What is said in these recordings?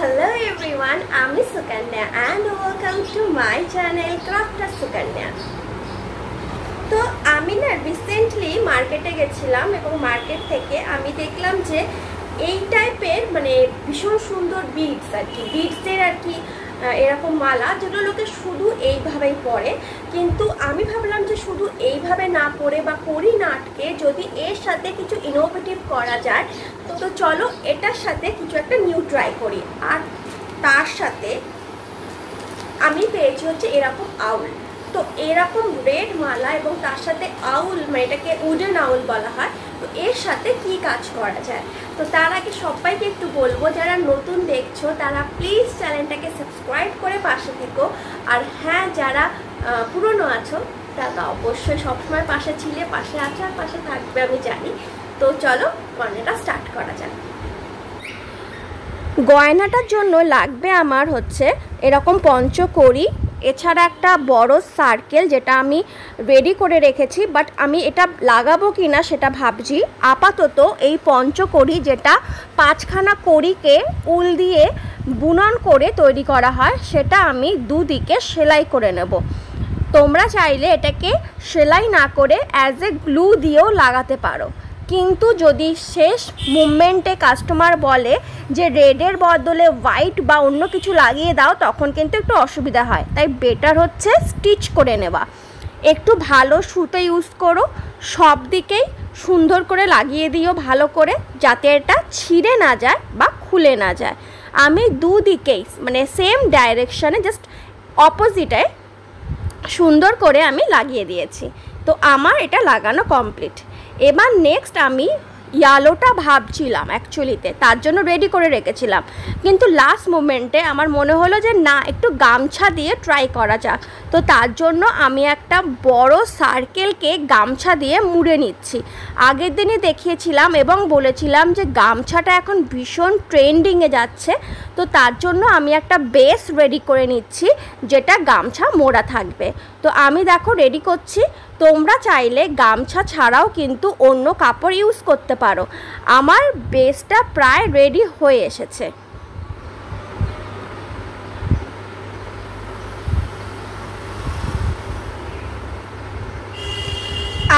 Hello everyone, আমি Sukanya and welcome to my channel Crafter Sukanya। তো আমি না রিসেন্টলি মার্কেটে গেছিলাম এবং মার্কেট থেকে আমি দেখলাম যে এই টাইপের মানে ভীষণ সুন্দর বিডস আর কি, বিডসের আর কি এরকম মালা যেগুলো লোকে শুধু এইভাবেই পরে, কিন্তু আমি ভাবলাম যে শুধু এইভাবে না পরে বা করি না আটকে যদি এর সাথে কিছু ইনোভেটিভ করা যায় তো চলো এটার সাথে কিছু একটা নিউ ট্রাই করি। আর তার সাথে আমি পেয়েছি হচ্ছে এরকম আউল। তো এরকম রেড মালা এবং তার সাথে আউল, মানে এটাকে উডেন আউল বলা হয়, তো এর সাথে কি কাজ করা যায়। তো তার আগে সবাইকে একটু বলবো যারা নতুন দেখছো তারা প্লিজ চ্যানেলটাকে সাবস্ক্রাইব করে পাশে থেকো। আর হ্যাঁ, যারা পুরনো আছো তারা অবশ্যই সবসময় পাশে ছিলে, পাশে আছে আর পাশে থাকবে আমি জানি। তো চলো গয়নাটা স্টার্ট করা যাক। গয়নাটার জন্য লাগবে আমার হচ্ছে এরকম পঞ্চকড়ি, এছাড়া একটা বড় সার্কেল যেটা আমি রেডি করে রেখেছি, বাট আমি এটা লাগাবো কি না সেটা ভাবছি। আপাতত এই পঞ্চকড়ি যেটা 5খানা কড়িকে উল দিয়ে বুনন করে তৈরি করা হয় সেটা আমি দুদিকে সেলাই করে নেব। তোমরা চাইলে এটাকে সেলাই না করে অ্যাজ এ গ্লু দিয়েও লাগাতে পারো, কিন্তু যদি শেষ মুভমেন্টে কাস্টমার বলে যে রেডের বদলে হোয়াইট বা অন্য কিছু লাগিয়ে দাও তখন কিন্তু একটু অসুবিধা হয়, তাই বেটার হচ্ছে স্টিচ করে নেওয়া। একটু ভালো সুতো ইউজ করো, সব দিকেই সুন্দর করে লাগিয়ে দিও ভালো করে, যাতে এটা ছিঁড়ে না যায় বা খুলে না যায়। আমি দুদিকেই মানে সেম ডাইরেকশানে জাস্ট অপোজিটে সুন্দর করে আমি লাগিয়ে দিয়েছি। তো আমার এটা লাগানো কমপ্লিট। এবার নেক্সট আমি ইয়ালোটা ভাবছিলাম অ্যাকচুয়ালিতে, তার জন্য রেডি করে রেখেছিলাম, কিন্তু লাস্ট মোমেন্টে আমার মনে হলো যে না, একটু গামছা দিয়ে ট্রাই করা যাক। তো তার জন্য আমি একটা বড় সার্কেলকে গামছা দিয়ে মুড়ে নিচ্ছি। আগের দিনই দেখিয়েছিলাম এবং বলেছিলাম যে গামছাটা এখন ভীষণ ট্রেন্ডিংয়ে যাচ্ছে, তো তার জন্য আমি একটা বেস রেডি করে নিচ্ছি যেটা গামছা মোড়া থাকবে। তো আমি দেখো রেডি করছি। তোমরা চাইলে গামছা ছাড়াও কিন্তু অন্য কাপড় ইউজ করতে পারো। আমার বেসটা প্রায় রেডি হয়ে এসেছে।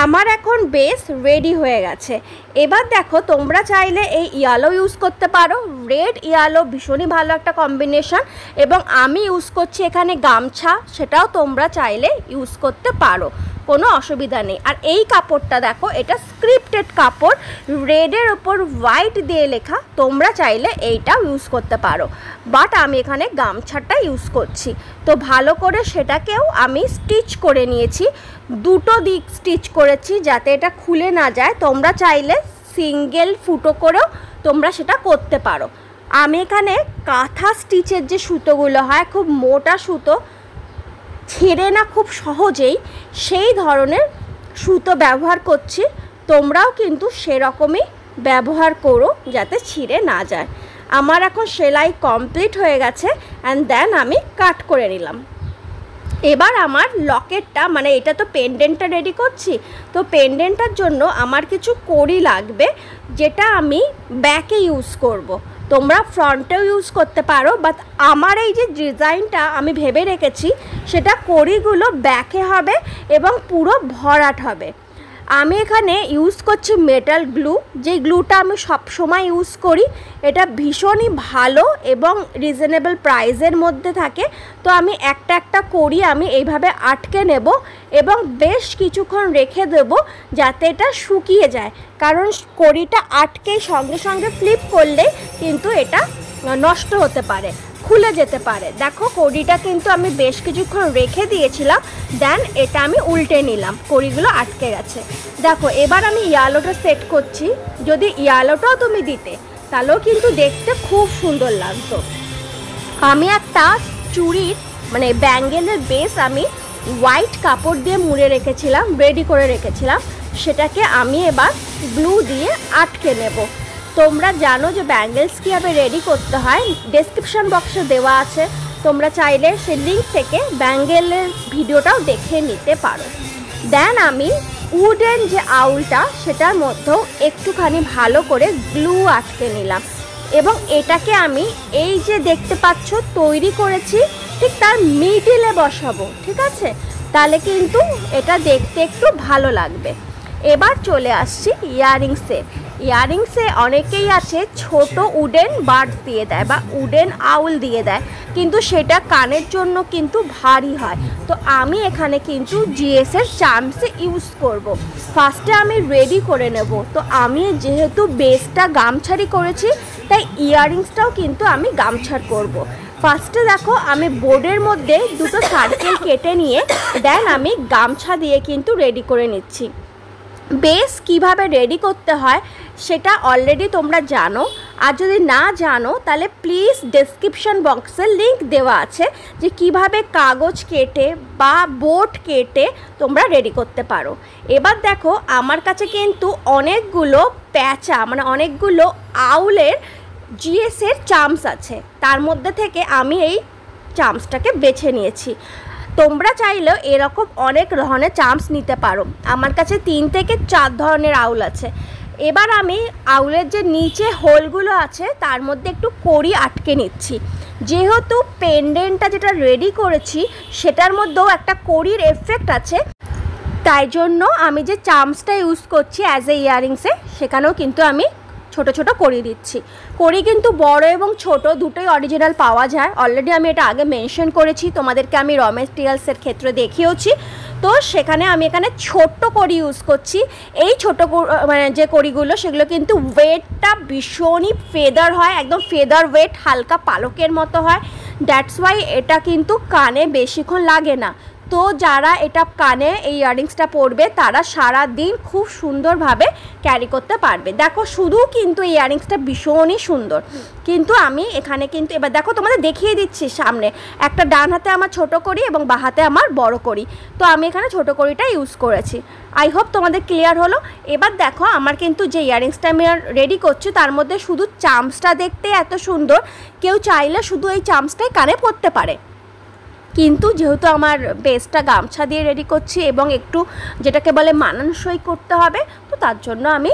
আমার এখন বেস রেডি হয়ে গেছে। এবার দেখো তোমরা চাইলে এই ইয়েলো ইউজ করতে পারো, রেড ইয়েলো ভীষণই ভালো একটা কম্বিনেশন, এবং আমি ইউজ করছি এখানে গামছা, সেটাও তোমরা চাইলে ইউজ করতে পারো, কোনো অসুবিধা নেই। আর এই কাপড়টা দেখো, এটা স্ক্রিপ্টেড কাপড়, রেডের ওপর হোয়াইট দিয়ে লেখা, তোমরা চাইলে এইটাও ইউজ করতে পারো, বাট আমি এখানে গামছাটা ইউজ করছি। তো ভালো করে সেটাকেও আমি স্টিচ করে নিয়েছি, দুটো দিক স্টিচ করেছি যাতে এটা খুলে না যায়। তোমরা চাইলে সিঙ্গেল ফুটো করেও তোমরা সেটা করতে পারো। আমি এখানে কাঁথা স্টিচের যে সুতোগুলো হয়, খুব মোটা সুতো, ছেড়ে না খুব সহজেই, সেই ধরনের সুতো ব্যবহার করছি। তোমরাও কিন্তু সেরকমই ব্যবহার করো যাতে ছিঁড়ে না যায়। আমার এখন সেলাই কমপ্লিট হয়ে গেছে অ্যান্ড দেন আমি কাট করে নিলাম। এবার আমার লকেটটা, মানে এটা তো পেন্ডেন্টটা রেডি করছি, তো পেন্ডেন্টটার জন্য আমার কিছু কড়ি লাগবে যেটা আমি ব্যাকে ইউজ করব। তোমরা ফ্রন্টেও ইউজ করতে পারো, বাট আমার এই যে ডিজাইনটা আমি ভেবে রেখেছি সেটা কড়িগুলো ব্যাকে হবে এবং পুরো ভরাট হবে। আমি এখানে ইউজ করছি মেটাল গ্লু, যেই গ্লুটা আমি সব সময় ইউজ করি। এটা ভীষণই ভালো এবং রিজনেবল প্রাইসের মধ্যে থাকে। তো আমি একটা একটা কড়ি আমি এইভাবে আটকে নেব এবং বেশ কিছুক্ষণ রেখে দেব যাতে এটা শুকিয়ে যায়, কারণ কড়িটা আটকে সঙ্গে সঙ্গে ফ্লিপ করলে কিন্তু এটা নষ্ট হতে পারে, খুলে যেতে পারে। দেখো কড়িটা কিন্তু আমি বেশ কিছুক্ষণ রেখে দিয়েছিলাম, দেন এটা আমি উল্টে নিলাম, কড়িগুলো আটকে গেছে। দেখো এবার আমি ইয়ালোটা সেট করছি। যদি ইয়ালোটাও তুমি দিতে তাহলেও কিন্তু দেখতে খুব সুন্দর লাগতো। আমি একটা চুড়ির মানে ব্যাঙ্গেলের বেস আমি হোয়াইট কাপড় দিয়ে মুড়ে রেখেছিলাম, রেডি করে রেখেছিলাম, সেটাকে আমি এবার গ্লু দিয়ে আটকে নেব। তোমরা জানো যে ব্যাঙ্গেলস কীভাবে রেডি করতে হয়, ডেসক্রিপশন বক্সে দেওয়া আছে, তোমরা চাইলে সেই লিঙ্ক থেকে ব্যাঙ্গেলের ভিডিওটাও দেখে নিতে পারো। দেন আমি উডেন যে আউলটা সেটার মধ্যেও একটুখানি ভালো করে গ্লু আটকে নিলাম। এবং এটাকে আমি এই যে দেখতে পাচ্ছ তৈরি করেছি ঠিক তার মিডিলে বসাবো, ঠিক আছে? তাহলে কিন্তু এটা দেখতে একটু ভালো লাগবে। এবার চলে আসছি ইয়াররিংসে। ইয়াররিংসে অনেকেই আছে ছোট উডেন বার্ডস দিয়ে দেয় বা উডেন আউল দিয়ে দেয়, কিন্তু সেটা কানের জন্য কিন্তু ভারী হয়। তো আমি এখানে কিন্তু জিএসের চার্মসে ইউজ করব। ফার্স্টে আমি রেডি করে নেব। তো আমি যেহেতু বেসটা গামছারি করেছি, তাই ইয়াররিংসটাও কিন্তু আমি গামছার করব। ফার্স্টে দেখো আমি বোর্ডের মধ্যে দুটো সার্কেল কেটে নিয়ে দেন আমি গামছা দিয়ে কিন্তু রেডি করে নিচ্ছি। বেস কিভাবে রেডি করতে হয় সেটা অলরেডি তোমরা জানো, আর যদি না জানো তাহলে প্লিজ ডেসক্রিপশন বক্সে লিংক দেওয়া আছে যে কিভাবে কাগজ কেটে বা বোর্ড কেটে তোমরা রেডি করতে পারো। এবার দেখো আমার কাছে কিন্তু অনেকগুলো প্যাঁচা মানে অনেকগুলো আউলের জিএসের চার্মস আছে, তার মধ্যে থেকে আমি এই চার্মসটাকে বেছে নিয়েছি। তোমরা চাইলেও এরকম অনেক ধরনের চার্মস নিতে পারো। আমার কাছে 3 থেকে 4 ধরনের আউল আছে। এবার আমি আউলের যে নিচে হোলগুলো আছে তার মধ্যে একটু কড়ি আটকে নিচ্ছি। যেহেতু পেন্ডেন্টটা যেটা রেডি করেছি সেটার মধ্যেও একটা কড়ির এফেক্ট আছে, তাই জন্য আমি যে চার্মসটা ইউজ করছি অ্যাজ এ ইয়াররিংসে সেখানেও কিন্তু আমি ছোট ছোট কড়ি দিচ্ছি। কড়ি কিন্তু বড় এবং ছোট দুটোই অরিজিনাল পাওয়া যায়। অলরেডি আমি এটা আগে মেনশন করেছি, তোমাদেরকে আমি র মেটেরিয়ালসের ক্ষেত্রে দেখিয়েওছি। তো সেখানে আমি এখানে ছোট্ট কড়ি ইউজ করছি। এই ছোট মানে যে কড়িগুলো সেগুলো কিন্তু ওয়েটটা ভীষণই ফেদার হয়, একদম ফেদার ওয়েট, হালকা পালকের মতো হয়। দ্যাটস ওয়াই এটা কিন্তু কানে বেশিক্ষণ লাগে না। তো যারা এটা কানে এই ইয়াররিংসটা পরবে তারা সারা দিন খুব সুন্দরভাবে ক্যারি করতে পারবে। দেখো শুধু কিন্তু এই ইয়াররিংসটা ভীষণই সুন্দর, কিন্তু আমি এখানে কিন্তু এবার দেখো তোমাদের দেখিয়ে দিচ্ছি সামনে একটা ডান হাতে আমার ছোট করি এবং বাঁ হাতে আমার বড় করি। তো আমি এখানে ছোট করিটা ইউজ করেছি। আই হোপ তোমাদের ক্লিয়ার হলো। এবার দেখো আমার কিন্তু যে ইয়াররিংসটা আমি রেডি করছি তার মধ্যে শুধু চার্মসটা দেখতে এত সুন্দর, কেউ চাইলে শুধু এই চার্মসটাই কানে পরতে পারে, কিন্তু যেহেতু আমার বেসটা গামছা দিয়ে রেডি করছি এবং একটু যেটাকে বলে মানানসই করতে হবে, তো তার জন্য আমি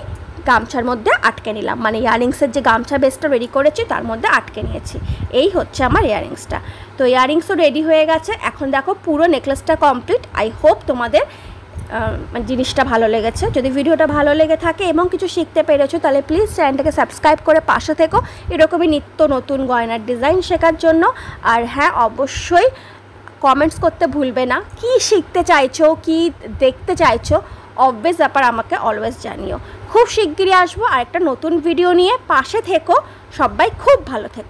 গামছার মধ্যে আটকে নিলাম, মানে ইয়াররিংসের যে গামছা বেসটা রেডি করেছি তার মধ্যে আটকে নিয়েছি। এই হচ্ছে আমার ইয়াররিংসটা। তো ইয়াররিংসও রেডি হয়ে গেছে। এখন দেখো পুরো নেকলেসটা কমপ্লিট। আই হোপ তোমাদের জিনিসটা ভালো লেগেছে। যদি ভিডিওটা ভালো লেগে থাকে এবং কিছু শিখতে পেরেছো তাহলে প্লিজ চ্যানেলটাকে সাবস্ক্রাইব করে পাশে থেকো এরকমই নিত্য নতুন গয়নার ডিজাইন শেখার জন্য। আর হ্যাঁ, অবশ্যই কমেন্টস করতে ভুলবে না, কি শিখতে চাইছো, কি দেখতে চাইছো, অবভিয়াস ব্যাপার আমাকে অলওয়েজ জানিও। খুব শিগগিরই আসবো আর একটা নতুন ভিডিও নিয়ে। পাশে থেকো, সবাই খুব ভালো থেকো।